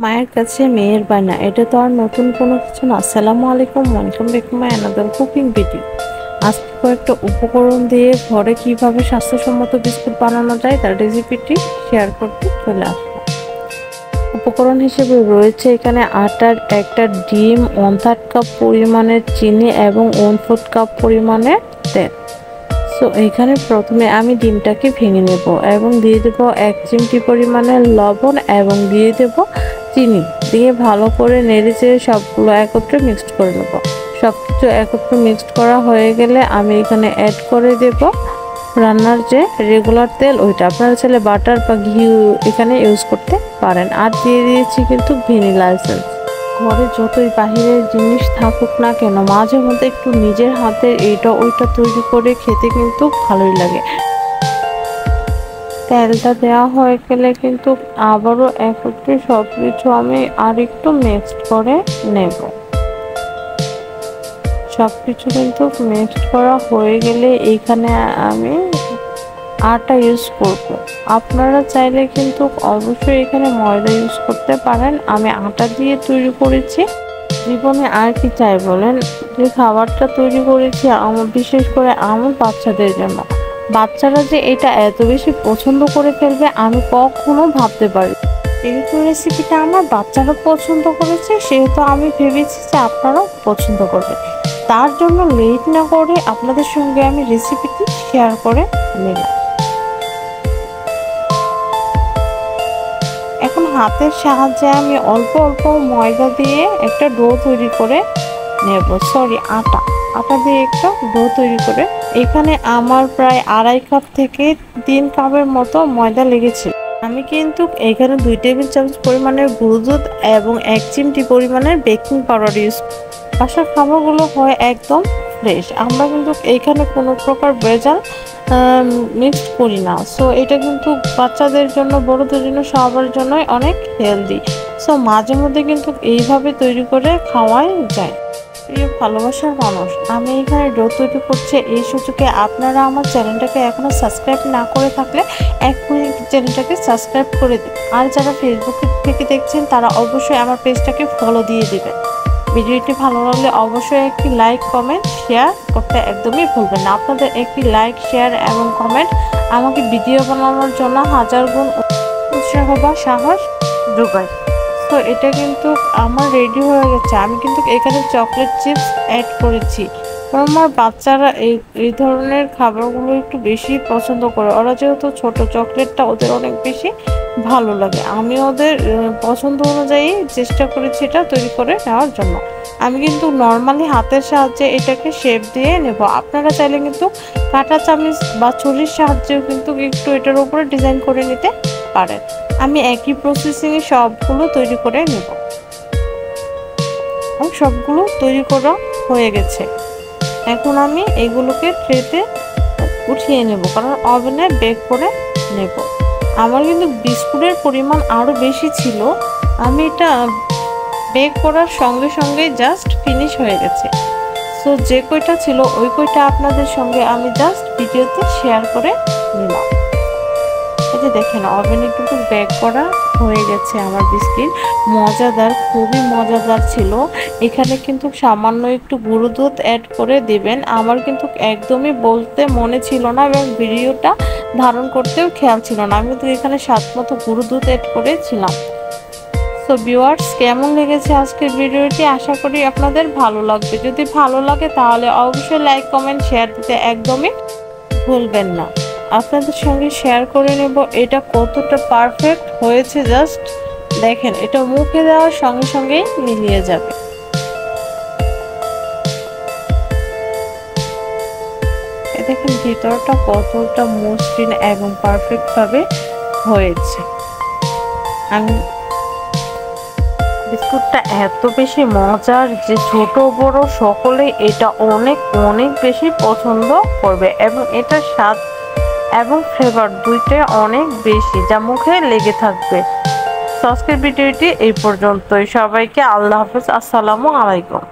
মায়ের কাছে মেয়ের বায়না, এটা তো আর নতুন কোনো কিছু না। আসসালামু আলাইকুম, welcome back to my another cooking video. আজকে কয়েকটা উপকরণ দিয়ে ঘরে কিভাবে স্বাস্থ্যসম্মত বিস্কুট বানানো যায় তার রেসিপিটি শেয়ার করতে চলে আসলাম। উপকরণ হিসেবে রয়েছে এখানে আটার একটা ডিম, 1/3 কাপ পরিমাণের চিনি এবং 1/4 কাপ পরিমাণের তেল। সো এখানে প্রথমে আমি ডিমটাকে ভেঙে নেব এবং দিয়ে দেবো 1 চিমটি পরিমাণের লবণ এবং দিয়ে দেব চিনি, দিয়ে ভালো করে নেড়ে চেড়ে সবগুলো একত্রে মিক্সড করে নেব। সবকিছু একত্রে মিক্সড করা হয়ে গেলে আমি এখানে অ্যাড করে দেব রান্নার যে রেগুলার তেল, ওইটা আপনারা চাইলে বাটার বা ঘি এখানে ইউজ করতে পারেন। আর দিয়ে দিয়েছি কিন্তু ভ্যানিলা এসেন্স। ঘরে যতই বাহিরের জিনিস থাকুক না কেন, মাঝে মধ্যে একটু নিজের হাতের এইটা ওইটা তৈরি করে খেতে কিন্তু ভালোই লাগে। তেলটা দেওয়া হয়ে গেলে কিন্তু আবারও একত্রে সবকিছু আমি আরেকটু মিক্সড করে নেব। সবকিছু কিন্তু মিক্সড করা হয়ে গেলে এইখানে আমি আটা ইউজ করব। আপনারা চাইলে কিন্তু অবশ্যই এখানে ময়দা ইউজ করতে পারেন। আমি আটা দিয়ে তৈরি করেছি। জীবনে আর কি চাই বলেন, যে খাবারটা তৈরি করেছি আমার বিশেষ করে আমার বাচ্চাদের জন্য। বাচ্চারা যে এটা এত বেশি পছন্দ করে ফেলবে আমি কখনো ভাবতে পারি। যেহেতু রেসিপিটা আমার বাচ্চারা পছন্দ করেছে, সেহেতু আমি ভেবেছি যে আপনারাও পছন্দ করবেন। তার জন্য লেট না করে আপনাদের সঙ্গে আমি রেসিপিটি শেয়ার করে নিলাম। এখন হাতের সাহায্যে আমি অল্প অল্প ময়দা দিয়ে একটা ডো তৈরি করে নেব, আটা দিয়ে একটা ডো তৈরি করে। এখানে আমার প্রায় 2.5 কাপ থেকে 3 কাপের মতো ময়দা লেগেছে। আমি কিন্তু এখানে 2 টেবিল চামচ পরিমাণের গুঁড়ো দুধ এবং 1 চিমটি পরিমাণের বেকিং পাউডার ইউজ। বাসার খাবারগুলো হয় একদম ফ্রেশ, আমরা কিন্তু এইখানে কোনো প্রকার ভেজাল মিক্সড করি না। সো এটা কিন্তু বাচ্চাদের জন্য, বড়দের জন্য, সবার জন্যই অনেক হেলদি। সো মাঝে মধ্যে কিন্তু এইভাবে তৈরি করে খাওয়াই যায়। প্রিয় ভালোবাসার মানুষ, আমি এখানে ডো তৈরি করছি, এই সুযোগে আপনারা আমার চ্যানেলটাকে এখনো সাবস্ক্রাইব না করে থাকলে এখনই চ্যানেলটাকে সাবস্ক্রাইব করে দিন। আর যারা ফেসবুক থেকে দেখছেন তারা অবশ্যই আমার পেজটাকে ফলো দিয়ে দিবেন। ভিডিওটি ভালো লাগলে অবশ্যই একটি লাইক, কমেন্ট, শেয়ার করতে একদমই ভুলবেন না। আপনাদের একটি লাইক, শেয়ার এবং কমেন্ট আমাকে ভিডিও বানানোর জন্য 1000 গুণ উৎসাহ বা সাহস যোগায়। তো এটা কিন্তু আমার রেডি হয়ে গেছে। আমি কিন্তু এখানে চকলেট চিপস অ্যাড করেছি, কারণ আমার বাচ্চারা এই ধরনের খাবারগুলো একটু বেশি পছন্দ করে। ওরা যেহেতু ছোট, চকলেটটা ওদের অনেক বেশি ভালো লাগে। আমি ওদের পছন্দ অনুযায়ী চেষ্টা করেছি এটা তৈরি করে নেওয়ার জন্য। আমি কিন্তু নর্মালি হাতের সাহায্যে এটাকে শেপ দিয়ে নেব। আপনারা চাইলে কিন্তু কাঁটা চামচ বা ছুরির সাহায্যেও কিন্তু একটু এটার উপরে ডিজাইন করে নিতে পারেন। আমি একই প্রসেসিংয়ে সবগুলো তৈরি করে নেব। সবগুলো তৈরি করা হয়ে গেছে। এখন আমি এগুলোকে ট্রেতে উঠিয়ে নেব, কারণ ওভেনে বেক করে নেব। আমার কিন্তু বিস্কুটের পরিমাণ আরও বেশি ছিল। আমি এটা বেক করার সঙ্গে সঙ্গে জাস্ট ফিনিশ হয়ে গেছে। সো যে কয়টা ছিল ওই কয়টা আপনাদের সঙ্গে আমি জাস্ট ভিডিওতে শেয়ার করে নিলাম। এই যে দেখেন, ওভেনে কিন্তু বেক করা হয়ে গেছে আমার বিস্কিট। মজাদার, খুবই মজাদার ছিল। এখানে কিন্তু সামান্য একটু গুঁড়ো দুধ অ্যাড করে দেবেন। আমার কিন্তু একদমই বলতে মনে ছিল না এবং ভিডিওটা ধারণ করতেও খেয়াল ছিল না। আমি কিন্তু এখানে স্বাদ মতো গুঁড়ো দুধ অ্যাড করেছিলাম। সো ভিউয়ার্স, কেমন লেগেছে আজকের ভিডিওটি? আশা করি আপনাদের ভালো লাগবে। যদি ভালো লাগে তাহলে অবশ্যই লাইক, কমেন্ট, শেয়ার দিতে একদমই ভুলবেন না। আপনাদের সঙ্গে শেয়ার করে নেব এটা কতটা পারফেক্ট হয়েছে। জাস্ট দেখেন, এটা মুখে দেওয়ার সঙ্গে সঙ্গেই মিলিয়ে যাবে। দেখেন ভিতরটা কতটা মসৃণ এবং পারফেক্ট ভাবে হয়েছে। আমি বিস্কুটটা এত বেশি মজার যে ছোট বড় সকলেই এটা অনেক অনেক বেশি পছন্দ করবে এবং এটার স্বাদ এবং ফ্লেভার দুইটাই অনেক বেশি, যা মুখে লেগে থাকবে। আজকের ভিডিওটি এই পর্যন্তই। সবাইকে আল্লাহ হাফেজ, আসসালামু আলাইকুম।